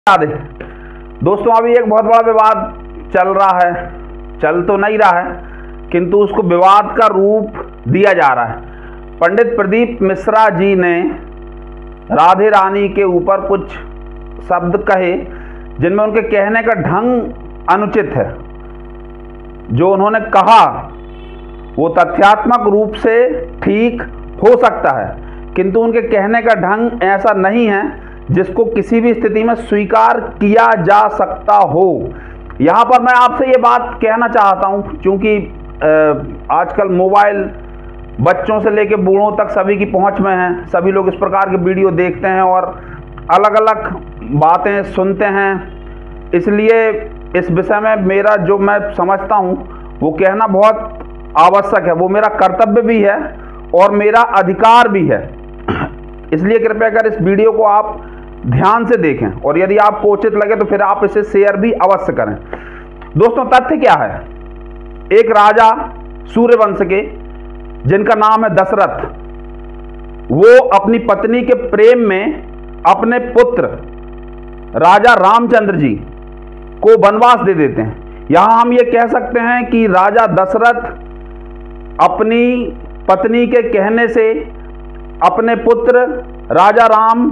दे। दोस्तों, अभी एक बहुत बड़ा विवाद चल रहा है, चल तो नहीं रहा है किंतु उसको विवाद का रूप दिया जा रहा है। पंडित प्रदीप मिश्रा जी ने राधे रानी के ऊपर कुछ शब्द कहे जिनमें उनके कहने का ढंग अनुचित है। जो उन्होंने कहा वो तथ्यात्मक रूप से ठीक हो सकता है किंतु उनके कहने का ढंग ऐसा नहीं है जिसको किसी भी स्थिति में स्वीकार किया जा सकता हो। यहाँ पर मैं आपसे ये बात कहना चाहता हूँ, क्योंकि आजकल मोबाइल बच्चों से लेकर बूढ़ों तक सभी की पहुँच में है। सभी लोग इस प्रकार के वीडियो देखते हैं और अलग अलग बातें सुनते हैं। इसलिए इस विषय में मेरा जो मैं समझता हूँ वो कहना बहुत आवश्यक है, वो मेरा कर्तव्य भी है और मेरा अधिकार भी है। इसलिए कृपया कर इस वीडियो को आप ध्यान से देखें और यदि आपको उचित लगे तो फिर आप इसे शेयर भी अवश्य करें। दोस्तों, तथ्य क्या है? एक राजा सूर्यवंश के जिनका नाम है दशरथ, वो अपनी पत्नी के प्रेम में अपने पुत्र राजा रामचंद्र जी को वनवास दे देते हैं। यहां हम ये कह सकते हैं कि राजा दशरथ अपनी पत्नी के कहने से अपने पुत्र राजा राम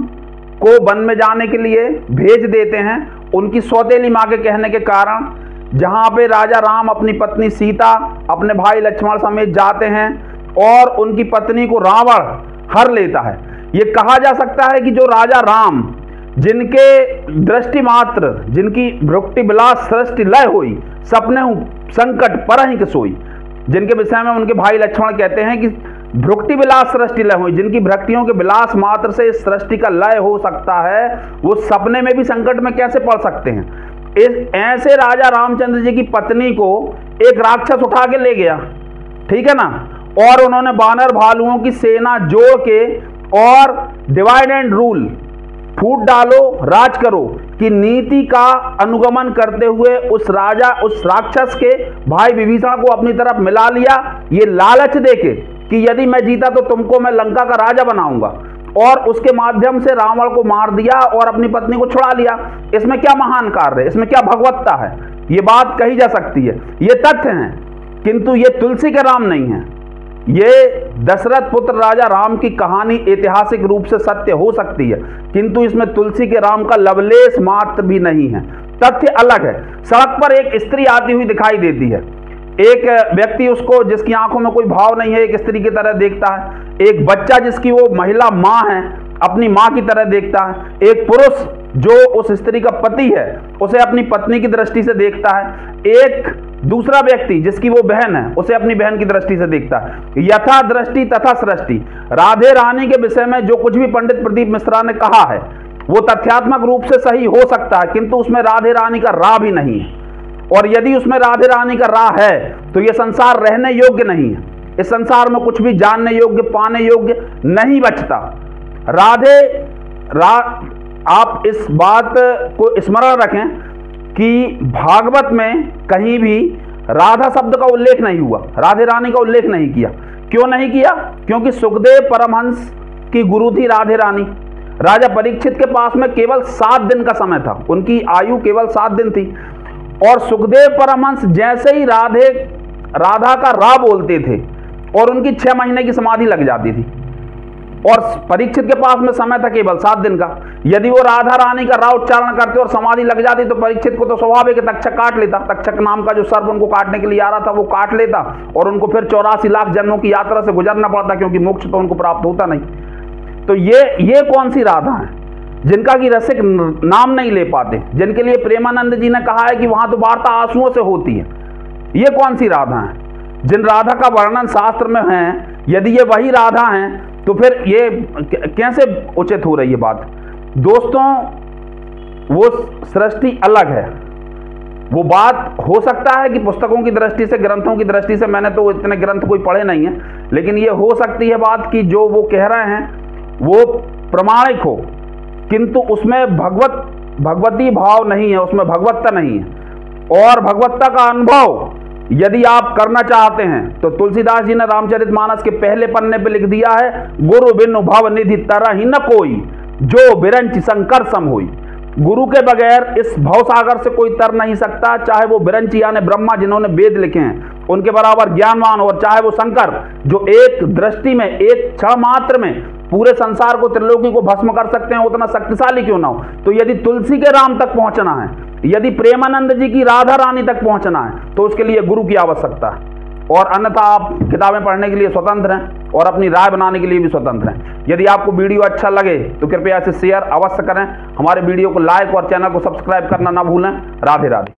को वन में जाने के लिए भेज देते हैं। उनकी सौतेली मां के कहने के कारण जहां पे राजा राम अपनी पत्नी सीता अपने भाई लक्ष्मण समेत जाते हैं और उनकी पत्नी को रावण हर लेता है। ये कहा जा सकता है कि जो राजा राम जिनके दृष्टि मात्र, जिनकी भ्रुक्ति विलास सृष्टि लय हुई, सपने संकट परहिक सोई, जिनके विषय में उनके भाई लक्ष्मण कहते हैं कि भ्रुक्ति विलास सृष्टि लय हुई, जिनकी भ्रक्तियों के विलास मात्र से इस सृष्टि का लय हो सकता है, वो सपने में भी संकट में कैसे पड़ सकते हैं। इस ऐसे राजा रामचंद्र जी की पत्नी को एक राक्षस उठा के ले गया, ठीक है ना, और उन्होंने बानर भालुओं की सेना जोड़ के और डिवाइड एंड रूल, फूट डालो राज करो की नीति का अनुगमन करते हुए उस राक्षस के भाई विभीषण को अपनी तरफ मिला लिया, ये लालच देके कि यदि मैं जीता तो तुमको मैं लंका का राजा बनाऊंगा, और उसके माध्यम से रावण को मार दिया और अपनी पत्नी को छुड़ा लिया। इसमें क्या महान कार्य है, इसमें क्या भगवत्ता है, ये बात कही जा सकती है। ये तथ्य हैं किंतु ये तुलसी के राम नहीं है। ये दशरथ पुत्र राजा राम की कहानी ऐतिहासिक रूप से सत्य हो सकती है किंतु इसमें तुलसी के राम का लवलेश मात्र भी नहीं है। तथ्य अलग है। सड़क पर एक स्त्री आती हुई दिखाई देती है। एक व्यक्ति उसको, जिसकी आंखों में कोई भाव नहीं है, एक स्त्री की तरह देखता है। एक बच्चा जिसकी वो महिला माँ है, अपनी माँ की तरह देखता है। एक पुरुष जो उस स्त्री का पति है, उसे अपनी पत्नी की दृष्टि से देखता है। एक दूसरा व्यक्ति जिसकी वो बहन है, उसे अपनी बहन की दृष्टि से देखता है। यथा दृष्टि तथा सृष्टि। राधे रानी के विषय में जो कुछ भी पंडित प्रदीप मिश्रा ने कहा है वो तथ्यात्मक रूप से सही हो सकता है किंतु उसमें राधे रानी का राह भी नहीं है, और यदि उसमें राधे रानी का राह है तो यह संसार रहने योग्य नहीं है। इस संसार में कुछ भी जानने योग्य, पाने योग्य नहीं बचता। आप इस बात को स्मरण रखें कि भागवत में कहीं भी राधा शब्द का उल्लेख नहीं हुआ, राधे रानी का उल्लेख नहीं किया। क्यों नहीं किया? क्योंकि सुखदेव परमहंस की गुरु थी राधे रानी। राजा परीक्षित के पास में केवल 7 दिन का समय था, उनकी आयु केवल 7 दिन थी, और सुखदेव परमहंस जैसे ही राधा का रा बोलते थे और उनकी 6 महीने की समाधि लग जाती थी, और परीक्षित के पास में समय था केवल 7 दिन का। यदि वो राधा रानी का रा उच्चारण करते और समाधि लग जाती तो परीक्षित को तो स्वाभाविक तक्षक काट लेता। तक्षक नाम का जो सर्प उनको काटने के लिए आ रहा था वो काट लेता और उनको फिर 84 लाख जन्मों की यात्रा से गुजरना पड़ता, क्योंकि मोक्ष तो उनको प्राप्त होता नहीं। तो ये कौन सी राधा है जिनका की रसिक नाम नहीं ले पाते, जिनके लिए प्रेमानंद जी ने कहा है कि वहां तो वार्ता आंसुओं से होती है। ये कौन सी राधा है? जिन राधा का वर्णन शास्त्र में है, यदि ये वही राधा हैं तो फिर ये कैसे उचित हो रही है बात? दोस्तों, वो सृष्टि अलग है। वो बात हो सकता है कि पुस्तकों की दृष्टि से, ग्रंथों की दृष्टि से, मैंने तो इतने ग्रंथ कोई पढ़े नहीं है, लेकिन ये हो सकती है बात कि जो वो कह रहे हैं वो प्रमाणिक हो किंतु उसमें भगवती भाव नहीं है, उसमें भगवत्ता नहीं है। और भगवत्ता का अनुभव यदि आप करना चाहते हैं तो तुलसीदास जी ने रामचरितमानस के पहले पन्ने पे लिख दिया है, गुरु बिनु भव निधि तरह ही न कोई, जो बिरंच शंकर सम होई। गुरु के बगैर इस भवसागर से कोई तर नहीं सकता, चाहे वो बिरंची यानी ब्रह्मा जिन्होंने वेद लिखे हैं उनके बराबर ज्ञानवान हो, और चाहे वो शंकर जो एक दृष्टि में, एक क्षण मात्र में पूरे संसार को, त्रिलोकी को भस्म कर सकते हैं, उतना शक्तिशाली क्यों ना हो। तो यदि तुलसी के राम तक पहुंचना है, यदि प्रेमानंद जी की राधा रानी तक पहुंचना है, तो उसके लिए गुरु की आवश्यकता है। और अन्यथा आप किताबें पढ़ने के लिए स्वतंत्र हैं और अपनी राय बनाने के लिए भी स्वतंत्र हैं। यदि आपको वीडियो अच्छा लगे तो कृपया इसे शेयर अवश्य करें, हमारे वीडियो को लाइक और चैनल को सब्सक्राइब करना ना भूलें। राधे राधे।